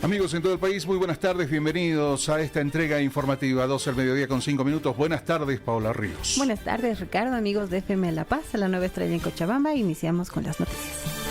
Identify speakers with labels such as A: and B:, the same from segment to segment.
A: Amigos en todo el país, muy buenas tardes, bienvenidos a esta entrega informativa, 12 al mediodía con 5 minutos. Buenas tardes, Paula Ríos.
B: Buenas tardes, Ricardo, amigos de FM La Paz, a la nueva estrella en Cochabamba. Iniciamos con las noticias.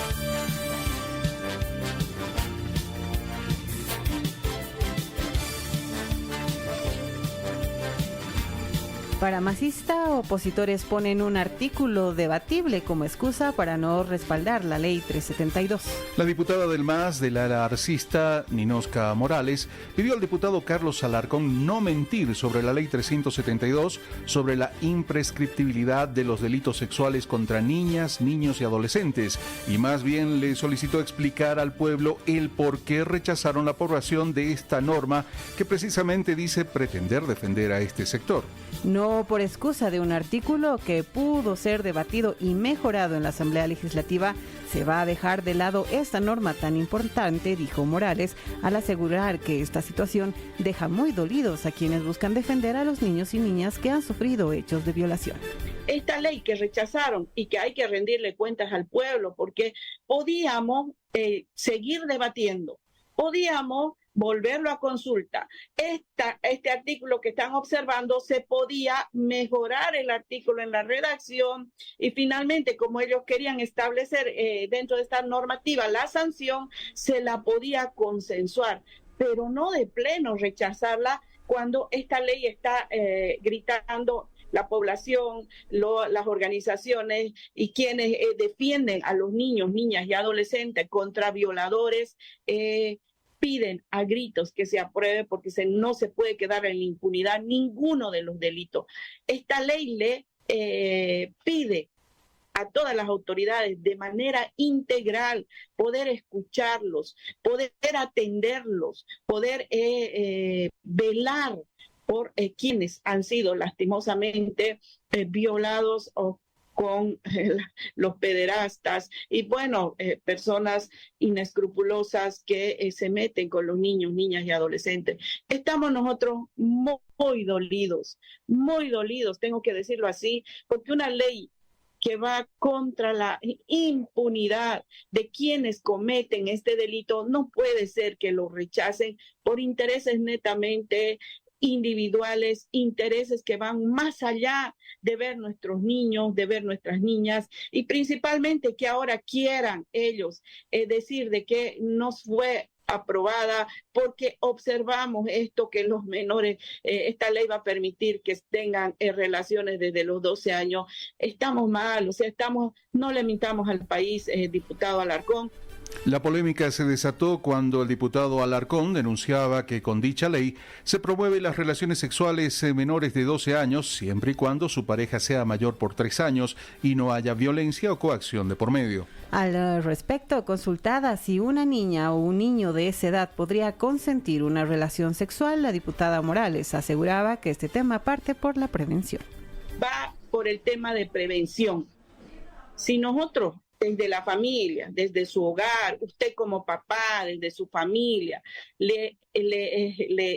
B: Para Masista, opositores ponen un artículo debatible como excusa para no respaldar la ley 372.
A: La diputada del MAS del ala arcista, Ninosca Morales, pidió al diputado Carlos Alarcón no mentir sobre la ley 372 sobre la imprescriptibilidad de los delitos sexuales contra niñas, niños y adolescentes, y más bien le solicitó explicar al pueblo el por qué rechazaron la aprobación de esta norma que precisamente dice pretender defender a este sector.
B: No por excusa de un artículo que pudo ser debatido y mejorado en la Asamblea Legislativa, se va a dejar de lado esta norma tan importante, dijo Morales, al asegurar que esta situación deja muy dolidos a quienes buscan defender a los niños y niñas que han sufrido hechos de violación.
C: Esta ley que rechazaron y que hay que rendirle cuentas al pueblo, porque podíamos seguir debatiendo, podíamos volverlo a consulta. Este artículo que están observando, se podía mejorar el artículo en la redacción y finalmente, como ellos querían establecer dentro de esta normativa la sanción, se la podía consensuar, pero no de pleno rechazarla cuando esta ley está gritando la población, las organizaciones y quienes defienden a los niños, niñas y adolescentes contra violadores, piden a gritos que se apruebe porque no se puede quedar en la impunidad ninguno de los delitos. Esta ley le pide a todas las autoridades de manera integral poder escucharlos, poder atenderlos, poder velar por quienes han sido lastimosamente violados o con los pederastas y bueno, personas inescrupulosas que se meten con los niños, niñas y adolescentes. Estamos nosotros muy dolidos, tengo que decirlo así, porque una ley que va contra la impunidad de quienes cometen este delito, no puede ser que lo rechacen por intereses netamente individuales, intereses que van más allá de ver nuestros niños, de ver nuestras niñas y principalmente que ahora quieran ellos decir de que no fue aprobada porque observamos esto que los menores, esta ley va a permitir que tengan relaciones desde los 12 años. Estamos mal, o sea, no le mintamos al país, diputado Alarcón.
A: La polémica se desató cuando el diputado Alarcón denunciaba que con dicha ley se promueven las relaciones sexuales menores de 12 años siempre y cuando su pareja sea mayor por 3 años y no haya violencia o coacción de por medio.
B: Al respecto, consultada si una niña o un niño de esa edad podría consentir una relación sexual, la diputada Morales aseguraba que este tema parte por la prevención.
C: Va por el tema de prevención. Si nosotros desde la familia, desde su hogar, usted como papá, desde su familia, le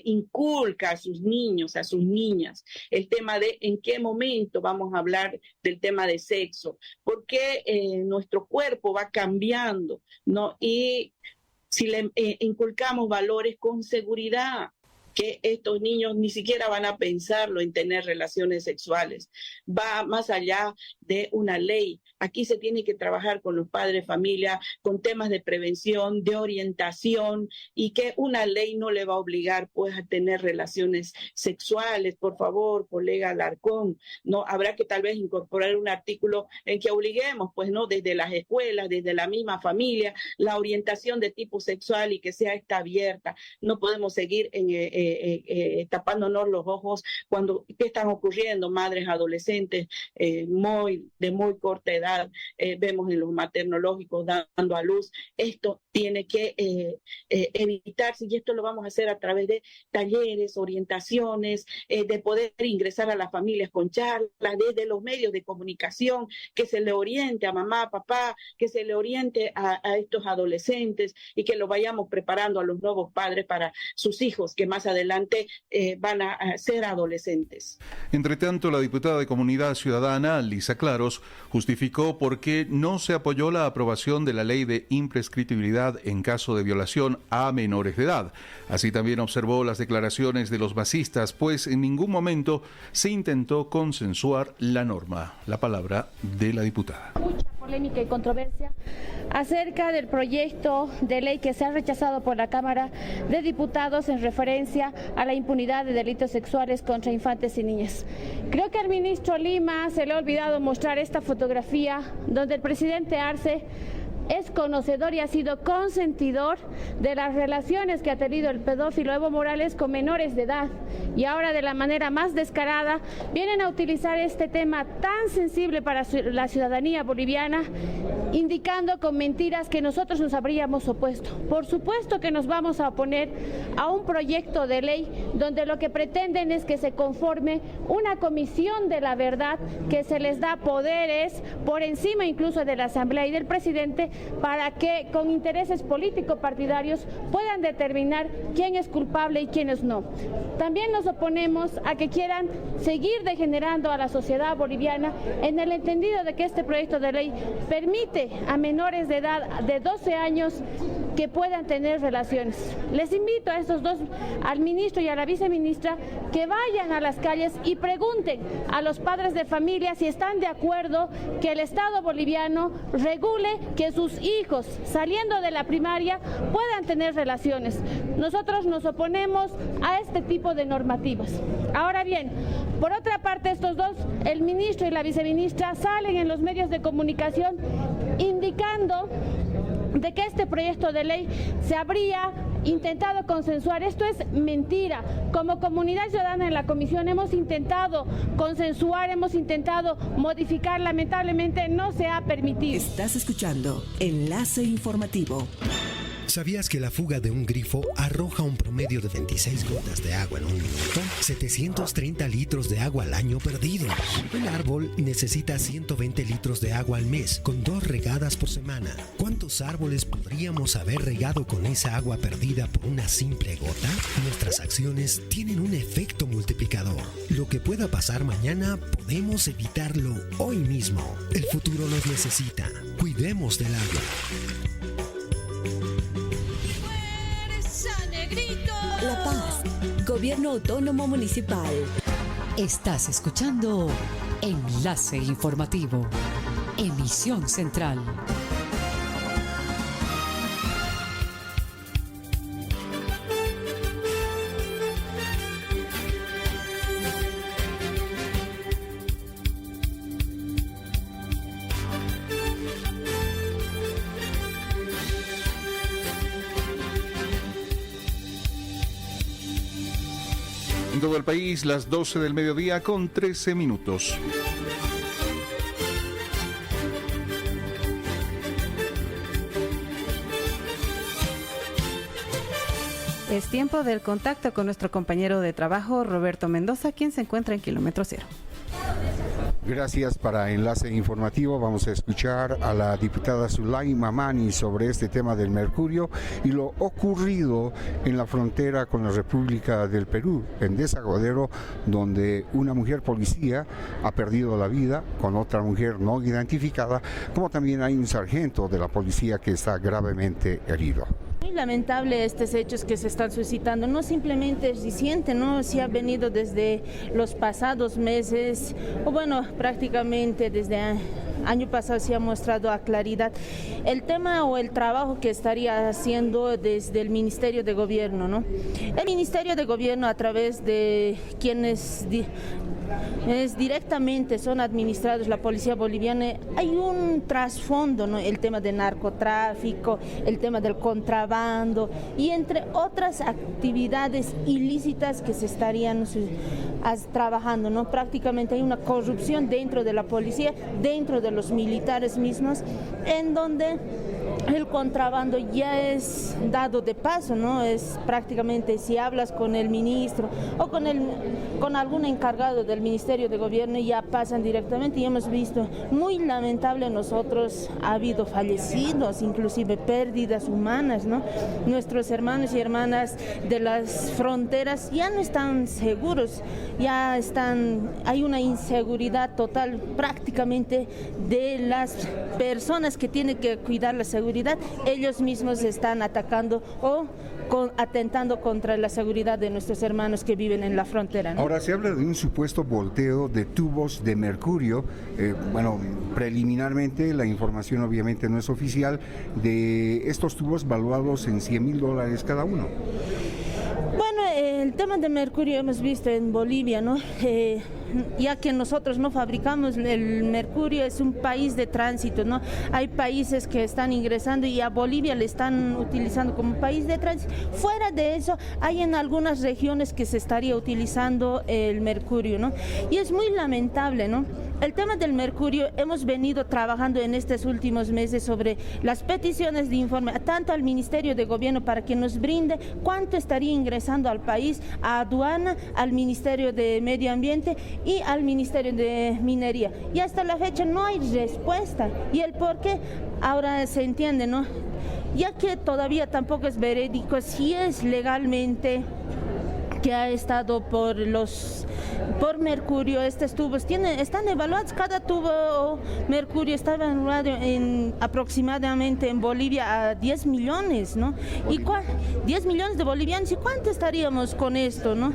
C: inculca a sus niños, a sus niñas, el tema de en qué momento vamos a hablar del tema de sexo, porque nuestro cuerpo va cambiando, ¿no? Y si le inculcamos valores con seguridad, que estos niños ni siquiera van a pensarlo en tener relaciones sexuales. Va más allá de una ley. Aquí se tiene que trabajar con los padres, familia, con temas de prevención, de orientación, y que una ley no le va a obligar pues a tener relaciones sexuales. Por favor, colega Alarcón, no habrá que tal vez incorporar un artículo en que obliguemos, pues no, desde las escuelas, desde la misma familia, la orientación de tipo sexual y que sea esta abierta. No podemos seguir tapándonos los ojos cuando ¿qué están ocurriendo? Madres adolescentes de muy corta edad, vemos en los maternológicos dando a luz. Esto tiene que evitarse y esto lo vamos a hacer a través de talleres, orientaciones, de poder ingresar a las familias con charlas, desde los medios de comunicación, que se le oriente a mamá, papá, que se le oriente a estos adolescentes y que lo vayamos preparando a los nuevos padres para sus hijos que más adelante adelante van a ser adolescentes.
A: Entre tanto, la diputada de Comunidad Ciudadana, Lisa Claros, justificó por qué no se apoyó la aprobación de la ley de imprescriptibilidad en caso de violación a menores de edad. Así también observó las declaraciones de los masistas, pues en ningún momento se intentó consensuar la norma. La palabra de la diputada.
D: Mucha polémica y controversia acerca del proyecto de ley que se ha rechazado por la Cámara de Diputados en referencia a la impunidad de delitos sexuales contra infantes y niñas. Creo que al ministro Lima se le ha olvidado mostrar esta fotografía donde el presidente Arce es conocedor y ha sido consentidor de las relaciones que ha tenido el pedófilo Evo Morales con menores de edad, y ahora de la manera más descarada vienen a utilizar este tema tan sensible para la ciudadanía boliviana, indicando con mentiras que nosotros nos habríamos opuesto. Por supuesto que nos vamos a oponer a un proyecto de ley donde lo que pretenden es que se conforme una comisión de la verdad, que se les da poderes por encima incluso de la Asamblea y del presidente, para que con intereses político-partidarios puedan determinar quién es culpable y quiénes no. También nos oponemos a que quieran seguir degenerando a la sociedad boliviana en el entendido de que este proyecto de ley permite a menores de edad de 12 años que puedan tener relaciones. Les invito a estos dos, al ministro y a la viceministra, que vayan a las calles y pregunten a los padres de familia si están de acuerdo que el Estado boliviano regule que sus hijos, saliendo de la primaria, puedan tener relaciones. Nosotros nos oponemos a este tipo de normativas. Ahora bien, por otra parte, estos dos, el ministro y la viceministra, salen en los medios de comunicación indicando de que este proyecto de ley se habría intentado consensuar. Esto es mentira. Como Comunidad Ciudadana en la comisión hemos intentado consensuar, hemos intentado modificar, lamentablemente no se ha permitido.
E: Estás escuchando Enlace Informativo.
F: ¿Sabías que la fuga de un grifo arroja un promedio de 26 gotas de agua en un minuto? 730 litros de agua al año perdidos. Un árbol necesita 120 litros de agua al mes, con 2 regadas por semana. ¿Cuántos árboles podríamos haber regado con esa agua perdida por una simple gota? Nuestras acciones tienen un efecto multiplicador. Lo que pueda pasar mañana, podemos evitarlo hoy mismo. El futuro nos necesita. Cuidemos del agua.
E: La Paz, Gobierno Autónomo Municipal.
G: Estás escuchando Enlace Informativo, emisión central.
A: En todo el país, las 12 del mediodía con 13 minutos.
B: Es tiempo del contacto con nuestro compañero de trabajo, Roberto Mendoza, quien se encuentra en Kilómetro Cero.
H: Gracias. Para Enlace Informativo vamos a escuchar a la diputada Zulay Mamani sobre este tema del mercurio y lo ocurrido en la frontera con la República del Perú, en Desaguadero, donde una mujer policía ha perdido la vida con otra mujer no identificada, como también hay un sargento de la policía que está gravemente herido.
I: Muy lamentable estos hechos que se están suscitando, no simplemente es reciente, ¿no? Sí ha venido desde los pasados meses, o bueno, prácticamente desde año pasado se ha mostrado a claridad el tema o el trabajo que estaría haciendo desde el Ministerio de Gobierno, ¿no? El Ministerio de Gobierno, a través de quienes directamente son administrados la policía boliviana, hay un trasfondo, ¿no? El tema del narcotráfico, el tema del contrabando y entre otras actividades ilícitas que se estarían trabajando, ¿no? Prácticamente hay una corrupción dentro de la policía, dentro de los militares mismos, en donde el contrabando ya es dado de paso, ¿no? Es prácticamente, si hablas con el ministro o con el con algún encargado del Ministerio de Gobierno y ya pasan directamente, y hemos visto, muy lamentable, nosotros ha habido fallecidos, inclusive pérdidas humanas, ¿no? Nuestros hermanos y hermanas de las fronteras ya no están seguros, hay una inseguridad total prácticamente de las personas que tienen que cuidar la seguridad, ellos mismos están atacando o atentando contra la seguridad de nuestros hermanos que viven en la frontera, ¿no?
H: Ahora se habla de un supuesto volteo de tubos de mercurio. Preliminarmente la información obviamente no es oficial, de estos tubos valuados en $100,000 cada uno.
I: Bueno, el tema de mercurio hemos visto en Bolivia, ¿no? Ya que nosotros no fabricamos el mercurio, es un país de tránsito, ¿no? Hay países que están ingresando y a Bolivia le están utilizando como país de tránsito. Fuera de eso, hay en algunas regiones que se estaría utilizando el mercurio, ¿no? Y es muy lamentable, ¿no? El tema del mercurio, hemos venido trabajando en estos últimos meses sobre las peticiones de informe, tanto al Ministerio de Gobierno para que nos brinde cuánto estaría ingresando al país, a aduana, al Ministerio de Medio Ambiente y al Ministerio de Minería. Y hasta la fecha no hay respuesta. ¿Y el por qué? Ahora se entiende, ¿no? Ya que todavía tampoco es verídico si es legalmente que ha estado por mercurio, estos tubos están evaluados, cada tubo mercurio está evaluado aproximadamente en Bolivia a 10 millones, ¿no? Y 10 millones de bolivianos, ¿y cuánto estaríamos con esto, no?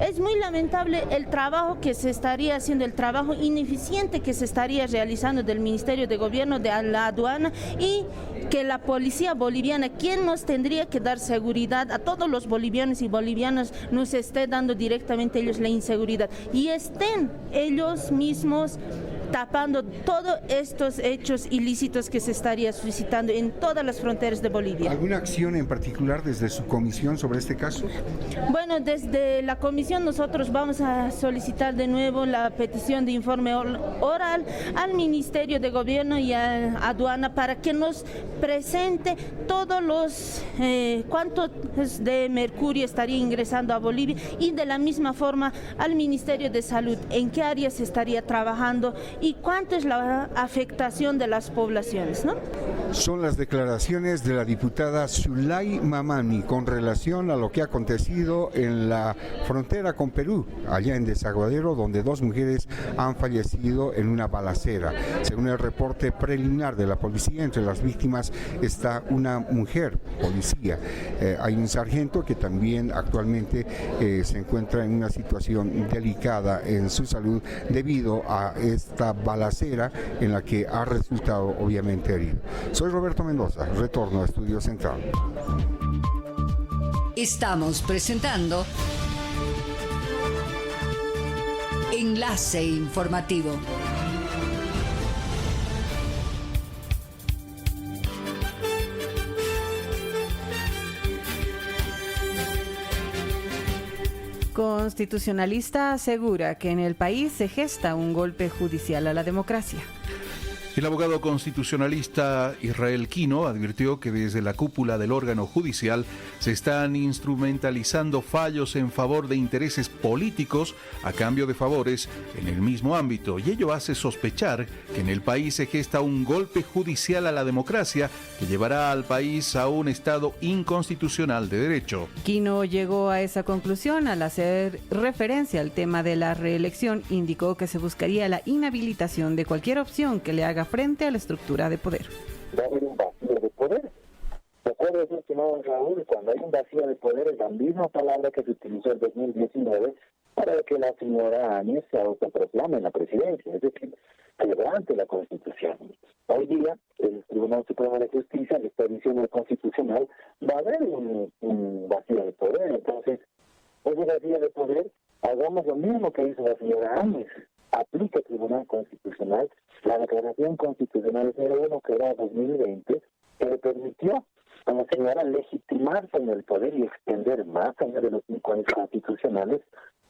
I: Es muy lamentable el trabajo que se estaría haciendo, el trabajo ineficiente que se estaría realizando del Ministerio de Gobierno, de la aduana, y que la policía boliviana, quien nos tendría que dar seguridad a todos los bolivianos y bolivianas, nos esté dando directamente ellos la inseguridad y estén ellos mismos tapando todos estos hechos ilícitos que se estaría suscitando en todas las fronteras de Bolivia.
H: ¿Alguna acción en particular desde su comisión sobre este caso?
I: Bueno, desde la comisión nosotros vamos a solicitar de nuevo la petición de informe oral al Ministerio de Gobierno y a aduana para que nos presente todos los cuánto de mercurio estaría ingresando a Bolivia, y de la misma forma al Ministerio de Salud, en qué áreas se estaría trabajando y cuánto es la afectación de las poblaciones, ¿no?
H: Son las declaraciones de la diputada Zulay Mamani con relación a lo que ha acontecido en la frontera con Perú, allá en Desaguadero, donde 2 mujeres han fallecido en una balacera. Según el reporte preliminar de la policía, entre las víctimas está una mujer policía. Hay un sargento que también actualmente se encuentra en una situación delicada en su salud debido a esta balacera en la que ha resultado obviamente herido. Soy Roberto Mendoza, retorno a Estudio Central.
G: Estamos presentando Enlace Informativo.
B: Constitucionalista asegura que en el país se gesta un golpe judicial a la democracia.
A: El abogado constitucionalista Israel Quino advirtió que desde la cúpula del órgano judicial se están instrumentalizando fallos en favor de intereses políticos a cambio de favores en el mismo ámbito, y ello hace sospechar que en el país se gesta un golpe judicial a la democracia que llevará al país a un estado inconstitucional de derecho.
B: Quino llegó a esa conclusión al hacer referencia al tema de la reelección. Indicó que se buscaría la inhabilitación de cualquier opción que le haga frente a la estructura de poder.
J: Va a haber un vacío de poder. Recuerdo decir que no, Raúl, cuando hay un vacío de poder es la misma palabra que se utilizó en 2019 para que la señora Áñez se autoproclame en la presidencia, es decir, quebrante la Constitución. Hoy día, el Tribunal Supremo de Justicia le está diciendo al Constitucional, va a haber un vacío de poder. Entonces, ese vacío de poder, hagamos lo mismo que hizo la señora Áñez. Aplica el Tribunal Constitucional la Declaración Constitucional 01 que era 2020, que le permitió a la señora legitimarse en el poder y extender más allá de los 5 años constitucionales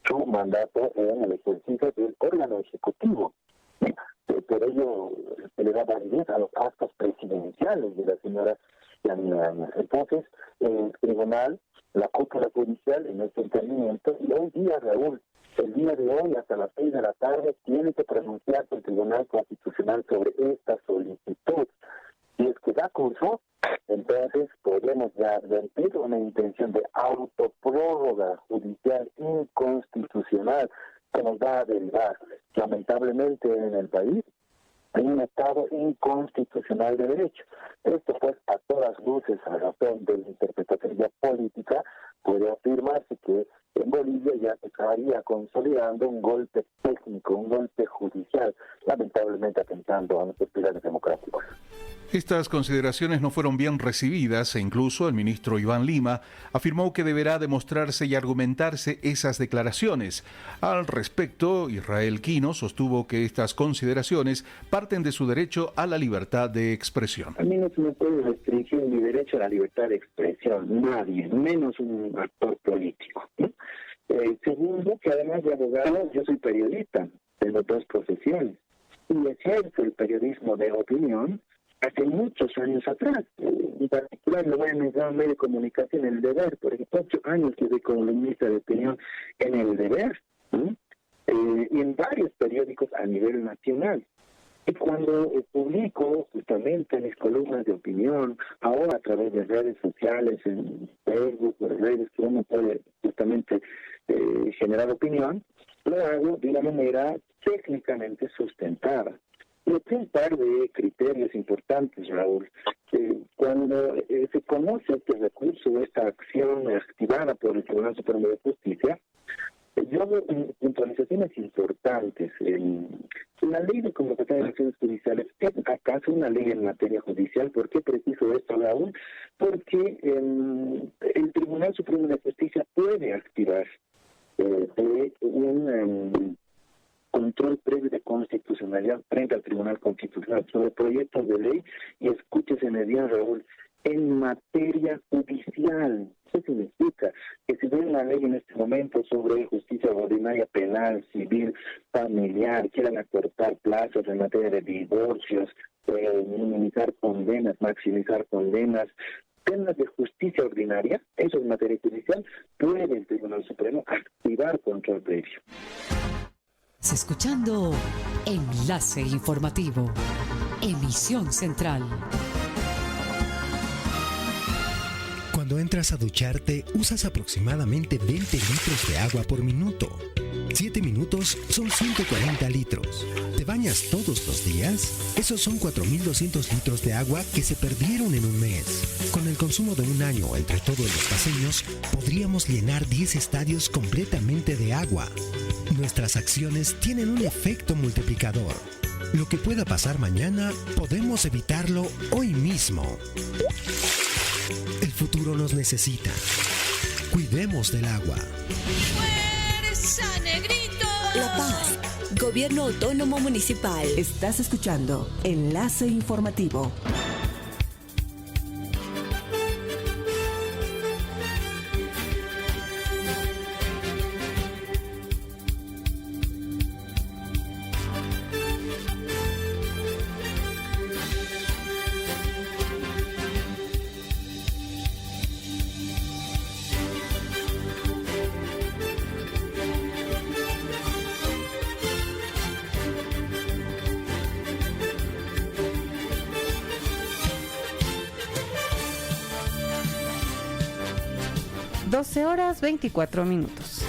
J: su mandato en el ejercicio del órgano ejecutivo. Por ello se le da validez a los actos presidenciales de la señora Yanina Áñez. Entonces, el tribunal, la cúpula judicial en este entendimiento, y hoy día, Raúl, el de la tarde tiene que pronunciarse el Tribunal Constitucional sobre esta solicitud. Si es que da curso, entonces podemos ya advertir una intención de autoprórroga judicial inconstitucional que nos va a derivar, lamentablemente, en el país en un Estado inconstitucional de derecho. Esto, pues, a todas luces, a razón de la interpretación ya política, puede afirmarse que en Bolivia ya se estaría consolidando un golpe técnico, un golpe judicial, lamentablemente atentando a nuestros pilares democráticos.
A: Estas consideraciones no fueron bien recibidas e incluso el ministro Iván Lima afirmó que deberá demostrarse y argumentarse esas declaraciones. Al respecto, Israel Quino sostuvo que estas consideraciones parten de su derecho a la libertad de expresión.
J: A mí no se me puede restringir mi derecho a la libertad de expresión, nadie, menos un actor político. Segundo, que además de abogado, yo soy periodista, tengo dos profesiones, y ejerzo el periodismo de opinión hace muchos años atrás. En particular, lo voy a mencionar en medio de comunicación, El Deber, por ejemplo, 8 años que soy columnista de opinión en El Deber, y en varios periódicos a nivel nacional. Y cuando publico justamente mis columnas de opinión, ahora a través de redes sociales, en Facebook, redes que uno puede justamente generar opinión, lo hago de una manera técnicamente sustentada. Y hay un par de criterios importantes, Raúl. Cuando se conoce este recurso, esta acción activada por el Tribunal Supremo de Justicia, yo veo puntualizaciones importantes. La ley de convocatoria de acciones judiciales es acaso una ley en materia judicial. ¿Por qué preciso esto, Raúl? Porque el Tribunal Supremo de Justicia puede activar un control previo de constitucionalidad frente al Tribunal Constitucional sobre proyectos de ley, y escúchese bien, Raúl, en materia judicial. Eso significa que si ven una ley en este momento sobre justicia ordinaria penal, civil, familiar, quieran acortar plazos en materia de divorcios, minimizar condenas, maximizar condenas, temas de justicia ordinaria, eso es materia judicial, puede el Tribunal Supremo activar control previo.
G: Estás escuchando Enlace Informativo, emisión central.
F: Cuando entras a ducharte, usas aproximadamente 20 litros de agua por minuto. 7 minutos son 140 litros. ¿Te bañas todos los días? Esos son 4.200 litros de agua que se perdieron en un mes. Con el consumo de un año entre todos los paseños, podríamos llenar 10 estadios completamente de agua. Nuestras acciones tienen un efecto multiplicador. Lo que pueda pasar mañana, podemos evitarlo hoy mismo. El futuro nos necesita. Cuidemos del agua.
E: ¡Fuerza, negrito! La Paz, Gobierno Autónomo Municipal. Estás escuchando Enlace Informativo.
B: Horas 24 minutos.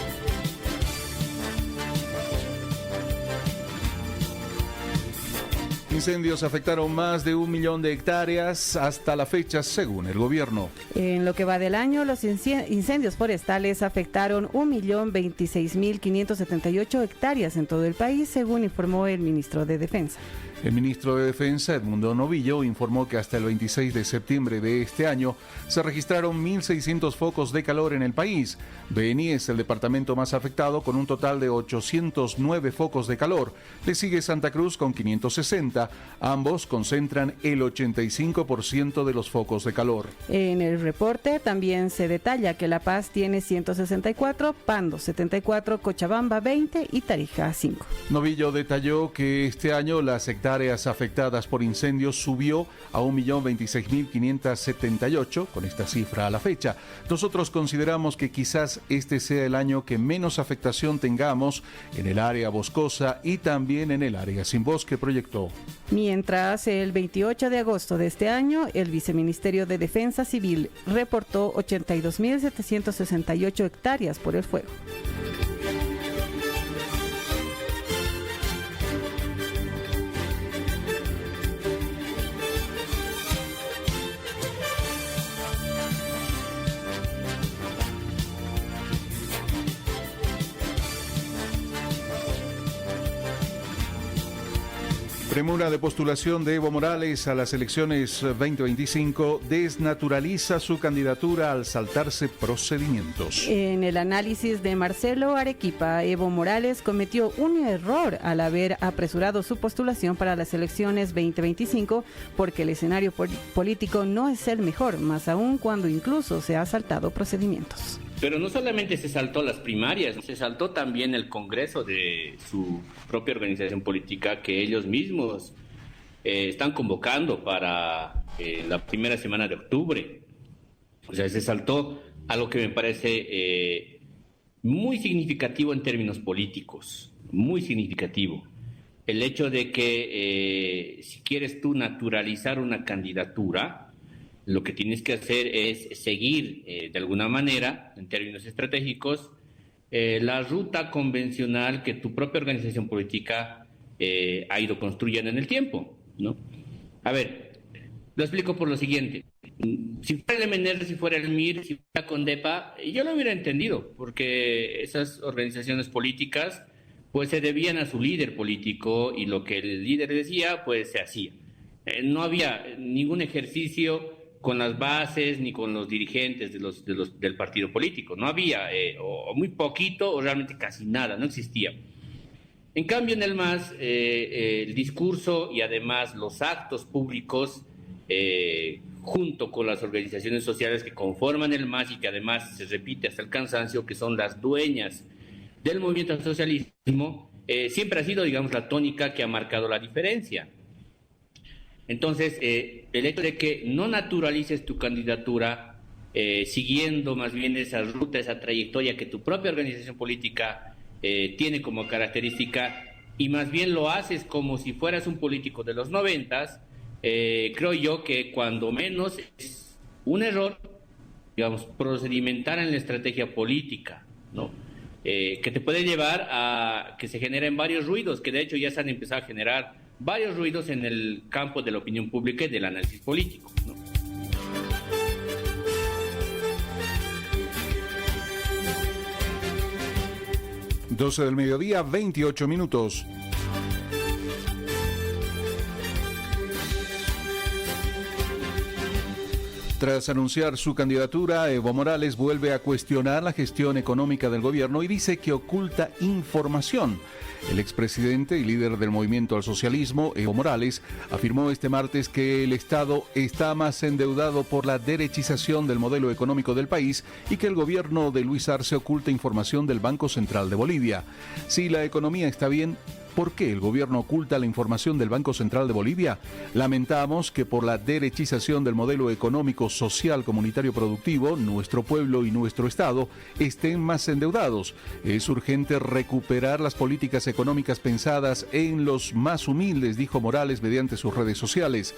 A: Incendios afectaron más de 1 millón de hectáreas hasta la fecha, según el gobierno.
B: En lo que va del año, los incendios forestales afectaron 1.026.578 hectáreas en todo el país, según informó el ministro de Defensa.
A: El ministro de Defensa, Edmundo Novillo, informó que hasta el 26 de septiembre de este año se registraron 1.600 focos de calor en el país. Beni es el departamento más afectado con un total de 809 focos de calor. Le sigue Santa Cruz con 560 Mendoza. Ambos concentran el 85% de los focos de calor.
B: En el reporte también se detalla que La Paz tiene 164, Pando 74, Cochabamba 20 y Tarija 5.
A: Novillo detalló que este año las hectáreas afectadas por incendios subió a 1.026.578, con esta cifra a la fecha. Nosotros consideramos que quizás este sea el año que menos afectación tengamos en el área boscosa y también en el área sin bosque, proyectó.
B: Mientras, el 28 de agosto de este año, el Viceministerio de Defensa Civil reportó 82.768 hectáreas por el fuego.
A: Premura de postulación de Evo Morales a las elecciones 2025 desnaturaliza su candidatura al saltarse procedimientos.
B: En el análisis de Marcelo Arequipa, Evo Morales cometió un error al haber apresurado su postulación para las elecciones 2025 porque el escenario político no es el mejor, más aún cuando incluso se ha saltado procedimientos.
K: Pero no solamente se saltó las primarias, se saltó también el Congreso de su propia organización política que ellos mismos están convocando para la primera semana de octubre. O sea, se saltó algo que me parece muy significativo en términos políticos, muy significativo. El hecho de que si quieres tú naturalizar una candidatura, lo que tienes que hacer es seguir, de alguna manera, en términos estratégicos, la ruta convencional que tu propia organización política ha ido construyendo en el tiempo, ¿no? A ver, lo explico por lo siguiente. Si fuera el MNR, si fuera el MIR, si fuera Condepa, yo lo hubiera entendido, porque esas organizaciones políticas pues se debían a su líder político y lo que el líder decía, pues se hacía. No había ningún ejercicio con las bases ni con los dirigentes del partido político. No había, o muy poquito, o realmente casi nada, no existía. En cambio, en el MAS, el discurso y además los actos públicos, junto con las organizaciones sociales que conforman el MAS y que además se repite hasta el cansancio, que son las dueñas del movimiento al socialismo, siempre ha sido, digamos, la tónica que ha marcado la diferencia. Entonces, el hecho de que no naturalices tu candidatura siguiendo más bien esa ruta, esa trayectoria que tu propia organización política tiene como característica y más bien lo haces como si fueras un político de los 90s, creo yo que cuando menos es un error, digamos, procedimental en la estrategia política, ¿no? Que te puede llevar a que se generen varios ruidos, que de hecho ya se han empezado a generar varios ruidos en el campo de la opinión pública y del análisis político, ¿no?
A: Doce del mediodía, 28 minutos. Tras anunciar su candidatura, Evo Morales vuelve a cuestionar la gestión económica del gobierno y dice que oculta información. El expresidente y líder del movimiento al socialismo, Evo Morales, afirmó este martes que el Estado está más endeudado por la derechización del modelo económico del país y que el gobierno de Luis Arce oculta información del Banco Central de Bolivia. Si la economía está bien, ¿por qué el gobierno oculta la información del Banco Central de Bolivia? Lamentamos que por la derechización del modelo económico, social, comunitario, productivo, nuestro pueblo y nuestro Estado estén más endeudados. Es urgente recuperar las políticas económicas pensadas en los más humildes, dijo Morales mediante sus redes sociales.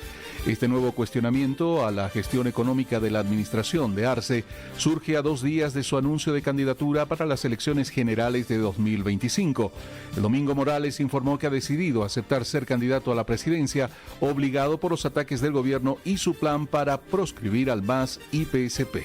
A: Este nuevo cuestionamiento a la gestión económica de la administración de Arce surge a 2 días de su anuncio de candidatura para las elecciones generales de 2025. El domingo Morales informó que ha decidido aceptar ser candidato a la presidencia, obligado por los ataques del gobierno y su plan para proscribir al MAS y PSP.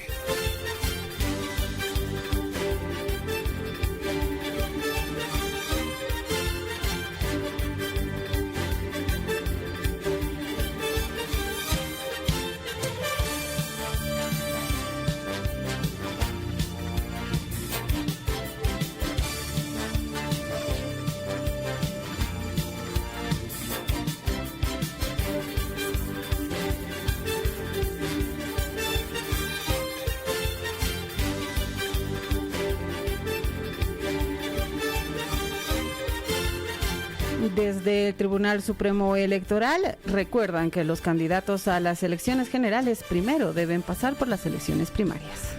B: Desde el Tribunal Supremo Electoral recuerdan que los candidatos a las elecciones generales primero deben pasar por las elecciones primarias.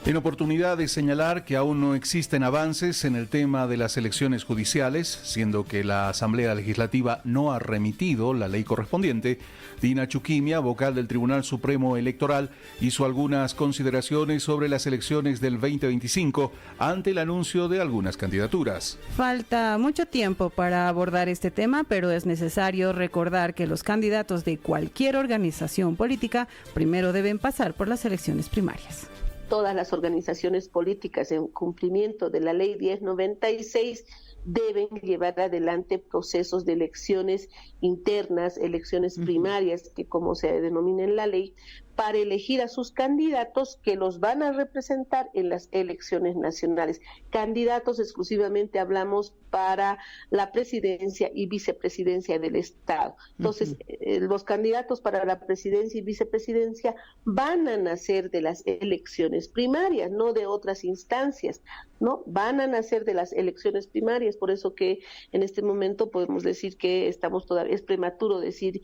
A: En oportunidad de señalar que aún no existen avances en el tema de las elecciones judiciales, siendo que la Asamblea Legislativa no ha remitido la ley correspondiente, Dina Chuquimia, vocal del Tribunal Supremo Electoral, hizo algunas consideraciones sobre las elecciones del 2025 ante el anuncio de algunas candidaturas.
B: Falta mucho tiempo para abordar este tema, pero es necesario recordar que los candidatos de cualquier organización política primero deben pasar por las elecciones primarias.
L: Todas las organizaciones políticas en cumplimiento de la Ley 1096 deben llevar adelante procesos de elecciones internas, elecciones primarias, que como se denomina en la ley, para elegir a sus candidatos que los van a representar en las elecciones nacionales. Candidatos exclusivamente hablamos para la presidencia y vicepresidencia del Estado. Entonces, los candidatos para la presidencia y vicepresidencia van a nacer de las elecciones primarias, no de otras instancias, ¿no? Van a nacer de las elecciones primarias, por eso que en este momento podemos decir que estamos todavía, es prematuro decir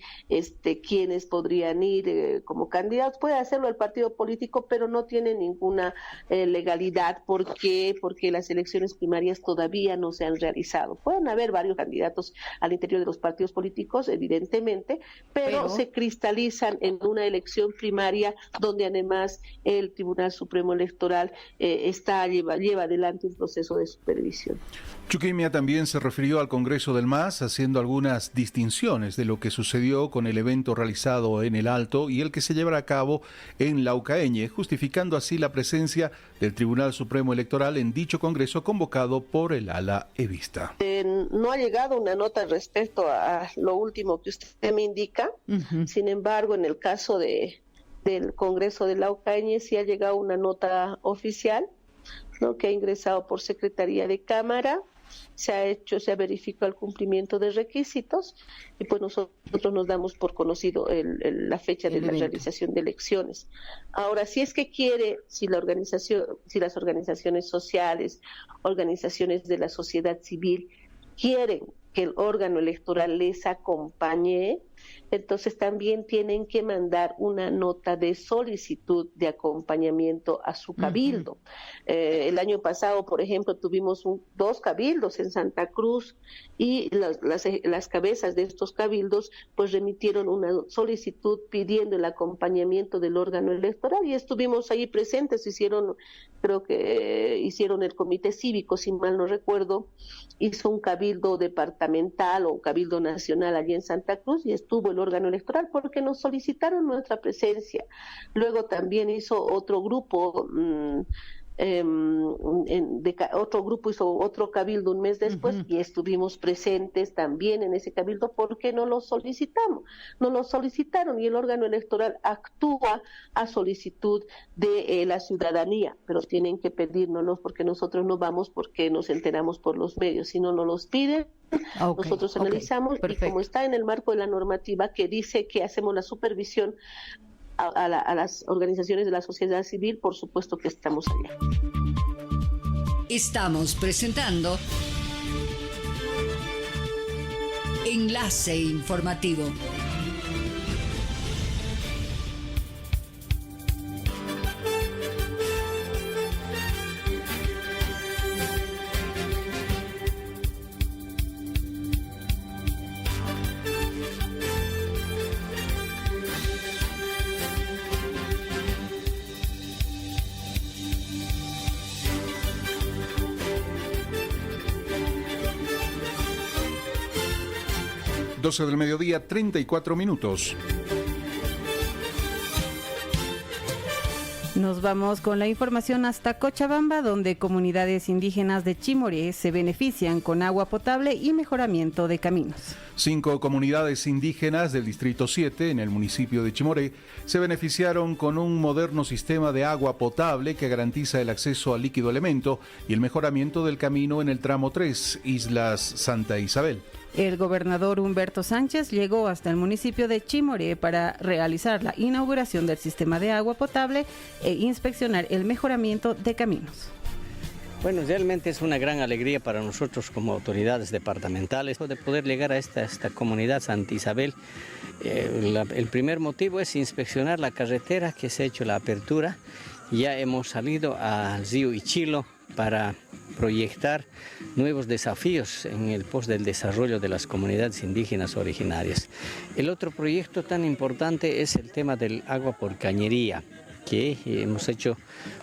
L: quiénes podrían ir como candidatos. Puede hacerlo el partido político, pero no tiene ninguna legalidad. ¿Por qué? Porque las elecciones primarias todavía no se han realizado. Pueden haber varios candidatos al interior de los partidos políticos, evidentemente, pero se cristalizan en una elección primaria donde además el Tribunal Supremo Electoral lleva adelante un proceso de supervisión.
A: Chuquimia también se refirió al Congreso del MAS, haciendo algunas distinciones de lo que sucedió con el evento realizado en el Alto y el que se llevará a cabo en Laucaeñe, justificando así la presencia del Tribunal Supremo Electoral en dicho Congreso convocado por el ala evista.
L: No ha llegado una nota respecto a lo último que usted me indica, sin embargo, en el caso del Congreso de Laucaeñe sí ha llegado una nota oficial, ¿no?, que ha ingresado por Secretaría de Cámara. Se ha verificado el cumplimiento de requisitos y pues nosotros nos damos por conocido la fecha de la realización de elecciones. Ahora, si es que quiere, si las organizaciones sociales, organizaciones de la sociedad civil quieren que el órgano electoral les acompañe, entonces también tienen que mandar una nota de solicitud de acompañamiento a su cabildo. El año pasado, por ejemplo, tuvimos 2 cabildos en Santa Cruz y las cabezas de estos cabildos pues remitieron una solicitud pidiendo el acompañamiento del órgano electoral y estuvimos ahí presentes. Creo que hicieron el comité cívico, si mal no recuerdo, hizo un cabildo departamental o un cabildo nacional allí en Santa Cruz y estuvo el órgano electoral porque nos solicitaron nuestra presencia. Luego también hizo otro grupo, hizo otro cabildo un mes después y estuvimos presentes también en ese cabildo porque no lo solicitaron y el órgano electoral actúa a solicitud de la ciudadanía, pero tienen que pedírnoslos porque nosotros no vamos porque nos enteramos por los medios, si no nos los piden. Nosotros analizamos y como está en el marco de la normativa que dice que hacemos la supervisión a las organizaciones de la sociedad civil, por supuesto que estamos allá.
G: Estamos presentando Enlace Informativo.
A: Del mediodía, 34 minutos.
B: Nos vamos con la información hasta Cochabamba, donde comunidades indígenas de Chimoré se benefician con agua potable y mejoramiento de caminos.
A: 5 comunidades indígenas del Distrito 7, en el municipio de Chimoré, se beneficiaron con un moderno sistema de agua potable que garantiza el acceso al líquido elemento y el mejoramiento del camino en el tramo 3, Islas Santa Isabel.
B: El gobernador Humberto Sánchez llegó hasta el municipio de Chimoré para realizar la inauguración del sistema de agua potable e inspeccionar el mejoramiento de caminos.
M: Bueno, realmente es una gran alegría para nosotros como autoridades departamentales de poder llegar a esta comunidad Santa Isabel. El primer motivo es inspeccionar la carretera que se ha hecho la apertura. Ya hemos salido al río Ichilo para proyectar nuevos desafíos en el pos del desarrollo de las comunidades indígenas originarias. El otro proyecto tan importante es el tema del agua por cañería, que hemos hecho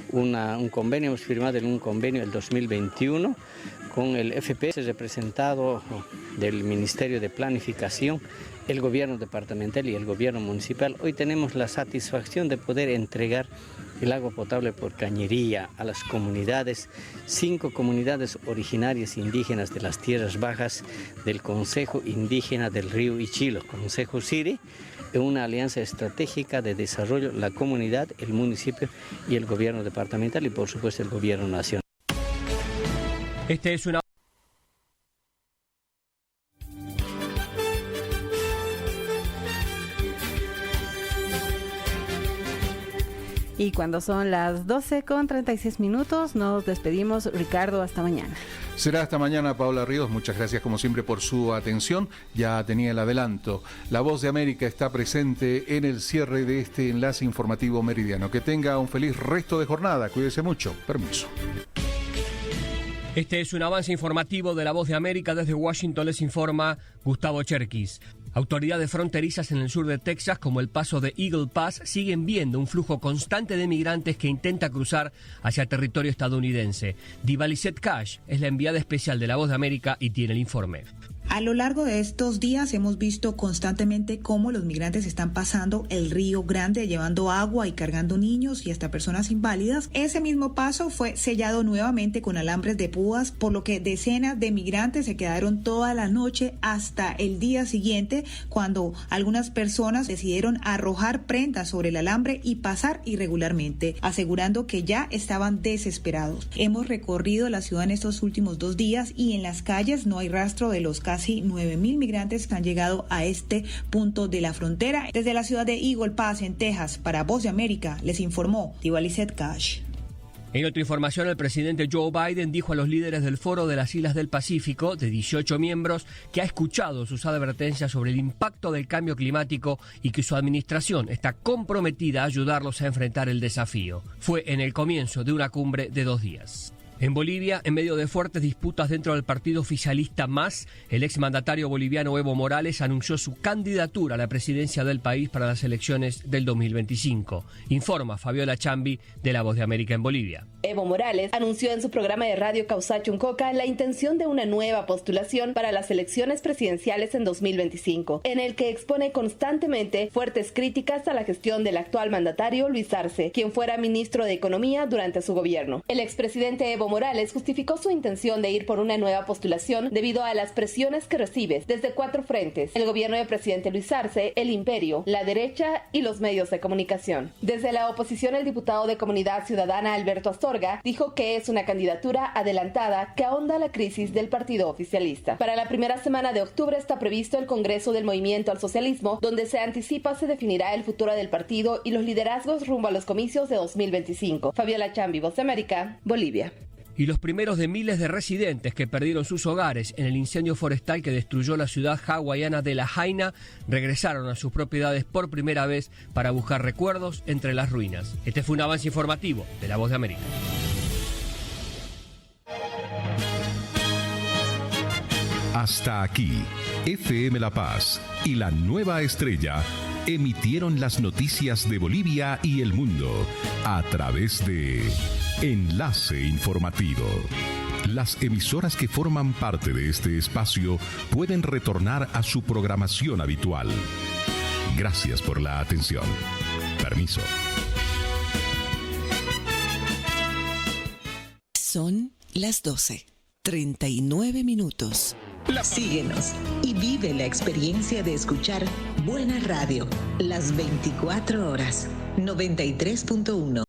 M: un convenio, hemos firmado un convenio el 2021 con el FPS representado del Ministerio de Planificación, el gobierno departamental y el gobierno municipal. Hoy tenemos la satisfacción de poder entregar el agua potable por cañería a las comunidades, 5 comunidades originarias indígenas de las tierras bajas del Consejo Indígena del Río Ichilo, Consejo CIRI, en una alianza estratégica de desarrollo, la comunidad, el municipio y el gobierno departamental y por supuesto el gobierno nacional.
N: Este es una
B: Y cuando son las 12:36, nos despedimos. Ricardo, hasta mañana.
A: Será hasta mañana, Paola Ríos. Muchas gracias como siempre por su atención. Ya tenía el adelanto. La Voz de América está presente en el cierre de este enlace informativo meridiano. Que tenga un feliz resto de jornada. Cuídese mucho. Permiso.
N: Este es un avance informativo de La Voz de América. Desde Washington les informa Gustavo Cherkis. Autoridades fronterizas en el sur de Texas, como el paso de Eagle Pass, siguen viendo un flujo constante de migrantes que intenta cruzar hacia territorio estadounidense. Divalicet Cash es la enviada especial de La Voz de América y tiene el informe.
O: A lo largo de estos días hemos visto constantemente cómo los migrantes están pasando el Río Grande llevando agua y cargando niños y hasta personas inválidas. Ese mismo paso fue sellado nuevamente con alambres de púas, por lo que decenas de migrantes se quedaron toda la noche hasta el día siguiente, cuando algunas personas decidieron arrojar prendas sobre el alambre y pasar irregularmente, asegurando que ya estaban desesperados. Hemos recorrido la ciudad en estos últimos 2 días y en las calles no hay rastro de los casi 9,000 migrantes que han llegado a este punto de la frontera. Desde la ciudad de Eagle Pass, en Texas, para Voz de América, les informó Divalicet Cash.
N: En otra información, el presidente Joe Biden dijo a los líderes del Foro de las Islas del Pacífico, de 18 miembros, que ha escuchado sus advertencias sobre el impacto del cambio climático y que su administración está comprometida a ayudarlos a enfrentar el desafío. Fue en el comienzo de una cumbre de 2 días. En Bolivia, en medio de fuertes disputas dentro del partido oficialista MAS, el exmandatario boliviano Evo Morales anunció su candidatura a la presidencia del país para las elecciones del 2025. Informa Fabiola Chambi de La Voz de América en Bolivia.
P: Evo Morales anunció en su programa de radio Causachuncoca la intención de una nueva postulación para las elecciones presidenciales en 2025, en el que expone constantemente fuertes críticas a la gestión del actual mandatario Luis Arce, quien fuera ministro de Economía durante su gobierno. El expresidente Evo Morales justificó su intención de ir por una nueva postulación debido a las presiones que recibe desde 4 frentes: el gobierno del presidente Luis Arce, el imperio, la derecha y los medios de comunicación. Desde la oposición, el diputado de Comunidad Ciudadana Alberto Astorga dijo que es una candidatura adelantada que ahonda la crisis del partido oficialista. Para la primera semana de octubre está previsto el Congreso del Movimiento al Socialismo, donde se anticipa se definirá el futuro del partido y los liderazgos rumbo a los comicios de 2025. Fabiola Chambi, Voz de América, Bolivia.
N: Y los primeros de miles de residentes que perdieron sus hogares en el incendio forestal que destruyó la ciudad hawaiana de La Haina regresaron a sus propiedades por primera vez para buscar recuerdos entre las ruinas. Este fue un avance informativo de La Voz de América.
Q: Hasta aquí, FM La Paz y La Nueva Estrella emitieron las noticias de Bolivia y el mundo a través de Enlace Informativo. Las emisoras que forman parte de este espacio pueden retornar a su programación habitual. Gracias por la atención. Permiso.
E: Son las 12:39. Síguenos y vive la experiencia de escuchar buena radio las 24 horas. 93.1